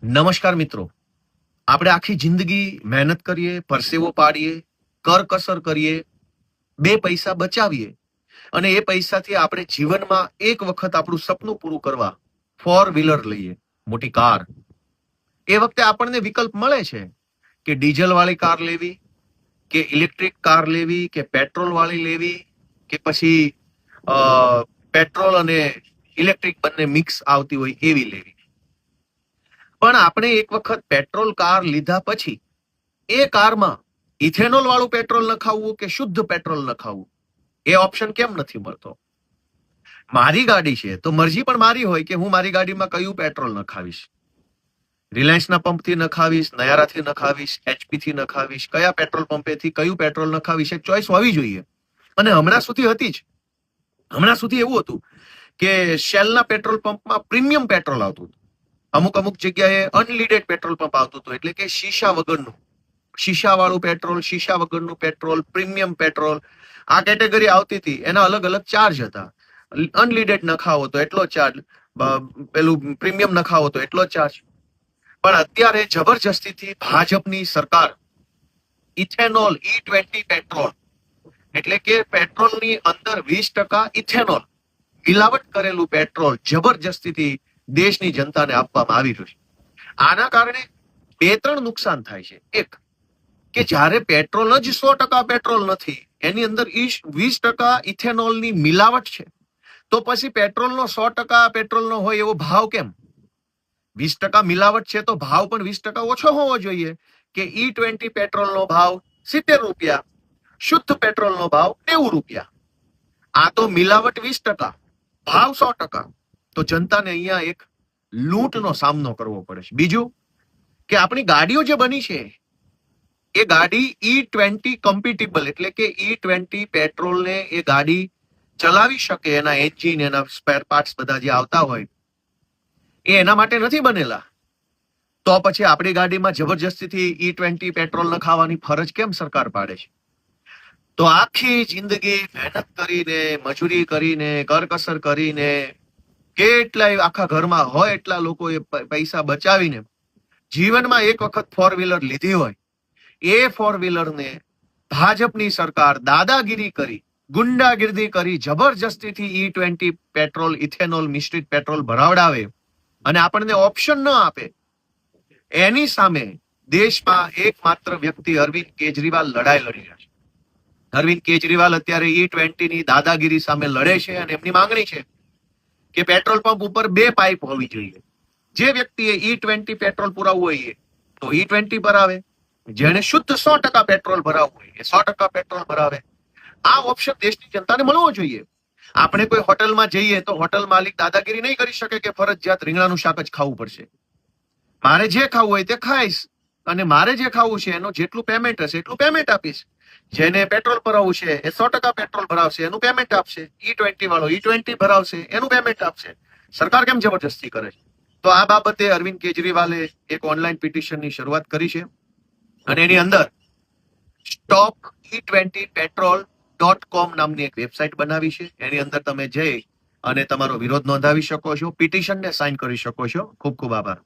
નમસ્કાર મિત્રો, આપણે આખી જિંદગી મહેનત કરીએ, પરસેવો પાડીએ, કરકસર કરીએ, બે પૈસા બચાવીએ અને એ પૈસાથી આપણે જીવનમાં એક વખત આપણું સપનું પૂરું કરવા ફોર વ્હીલર લઈએ, મોટી કાર. એ વખતે આપણને વિકલ્પ મળે છે કે ડીઝલ વાળી કાર લેવી, કે ઇલેક્ટ્રિક કાર લેવી, કે પેટ્રોલ વાળી લેવી, કે પછી પેટ્રોલ અને ઇલેક્ટ્રિક બંને મિક્સ આવતી હોય એવી લેવી. પણ આપણે એક વખત પેટ્રોલ કાર લીધા પછી એ કારમાં ઇથેનોલ વાળું પેટ્રોલ નખાવવું કે શુદ્ધ પેટ્રોલ નખાવવું એ ઓપ્શન કેમ નથી મળતો? મારી ગાડી છે તો મરજી પણ મારી હોય કે હું મારી ગાડીમાં કયું પેટ્રોલ નખાવીશ. રિલાયન્સના પંપથી નખાવીશ, નયારાથી નખાવીશ, એચપી થી નખાવીશ, કયા પેટ્રોલ પંપેથી કયું પેટ્રોલ નખાવીશ, એક ચોઈસ હોવી જોઈએ. અને હમણાં સુધી હતી જ. હમણાં સુધી એવું હતું કે શેલના પેટ્રોલ પંપમાં પ્રીમિયમ પેટ્રોલ આવતું હતું. અમુક જગ્યાએ અનલીડેડ પેટ્રોલ પંપ આવતું હતું, એટલે કે શીશા વગરનું, શીશા વાળું પેટ્રોલ, શીશા વગરનું પેટ્રોલ, પ્રીમિયમ પેટ્રોલ, આ કેટેગરી આવતી હતી. એના અલગ અલગ ચાર્જ હતા. અનલીડેડ નખાવો તો એટલો ચાર્જ, પેલું પ્રીમિયમ નખાવો તો એટલો ચાર્જ. પણ અત્યારે જબરજસ્તીથી ભાજપની સરકાર ઇથેનોલ E20 પેટ્રોલ, એટલે કે પેટ્રોલની અંદર 20% ઇથેનોલ મિલાવટ કરેલું પેટ્રોલ જબરજસ્તીથી દેશની જનતાને આપવામાં આવી રહ્યું છે. આના કારણે બે ત્રણ નુકસાન થાય છે. એક, કે જ્યારે પેટ્રોલ જ 100% પેટ્રોલ નથી, એની અંદર 20% ઇથેનોલની મિલાવટ છે, તો પછી પેટ્રોલનો 100% પેટ્રોલનો હોય એવો ભાવ કેમ? 20% મિલાવટ છે તો ભાવ પણ 20% ઓછો હોવો જોઈએ, કે E20 પેટ્રોલનો ભાવ 70 રૂપિયા, શુદ્ધ પેટ્રોલનો ભાવ 90 રૂપિયા. આ તો મિલાવટ 20%, ભાવ 100%. તો જનતાને અહીંયા એક લૂંટનો સામનો કરવો પડે છે. બીજું, કે આપણી ગાડીઓ જે બની છે એ ગાડી E20 કમ્પેટિબલ, એટલે કે E20 પેટ્રોલને એ ગાડી ચલાવી શકે, એના એન્જિન, એના સ્પેર પાર્ટ્સ બધા જે આવતા હોય એ એના માટે નથી બનેલા. તો પછી આપણી ગાડીમાં જબરજસ્તીથી E20 પેટ્રોલ નખાવવાની ફરજ કેમ સરકાર પાડે છે? તો આખી જિંદગી મહેનત કરીને, મજૂરી કરીને, કરકસર કરીને, કેટલાય આખા ઘરમાં હોય એટલા લોકોએ પૈસા બચાવીને જીવનમાં એક વખત ફોર વ્હીલર લીધી હોય, એ ફોર વ્હીલરને ભાજપની સરકાર દાદાગીરી કરી, ગુંડાગીરી કરી, જબરજસ્તીથી E20 પેટ્રોલ, ઇથેનોલ મિશ્રિત પેટ્રોલ ભરાવડાવે અને આપણને ઓપ્શન ન આપે. એની સામે દેશમાં એકમાત્ર વ્યક્તિ અરવિંદ કેજરીવાલ લડાઈ લડી રહ્યા છે. અરવિંદ કેજરીવાલ અત્યારે E20 ની દાદાગીરી સામે લડે છે અને એમની માંગણી છે કે પેટ્રોલ પંપ ઉપર 2 પાઇપ હોવી જોઈએ. જે વ્યક્તિએ E20 પેટ્રોલ પુરાવવું હોય તો E20 ભરાવે, જેને શુદ્ધ 100% પેટ્રોલ ભરાવવું હોય એ 100% પેટ્રોલ ભરાવે. આ ઓપ્શન દેશની જનતાને મળવો જોઈએ. આપણે કોઈ હોટલમાં જઈએ તો હોટલ માલિક દાદાગીરી નહીં કરી શકે કે ફરજિયાત રીંગણાનું શાક જ ખાવું પડશે. મારે જે ખાવું હોય તે ખાઈશ, અને મારે જે ખાવું છે એનું જેટલું પેમેન્ટ હશે એટલું પેમેન્ટ આપીશ. જેને પેટ્રોલ ભરાવવું છે એ 100% પેટ્રોલ ભરાવશે, એનું પેમેન્ટ આપશે. E20 વાળો E20 ભરાવશે, એનું પેમેન્ટ આપશે. સરકાર કેમ જબરજસ્તી કરે છે? તો આ બાબતે અરવિંદ કેજરીવાલે એક ઓનલાઈન પિટિશનની શરૂઆત કરી છે અને એની અંદર stop E20petrol.com નામની એક વેબસાઇટ બનાવી છે. એની અંદર તમે જઈ અને તમારો વિરોધ નોંધાવી શકો છો, પિટિશનને સાઇન કરી શકો છો. ખૂબ ખૂબ આભાર.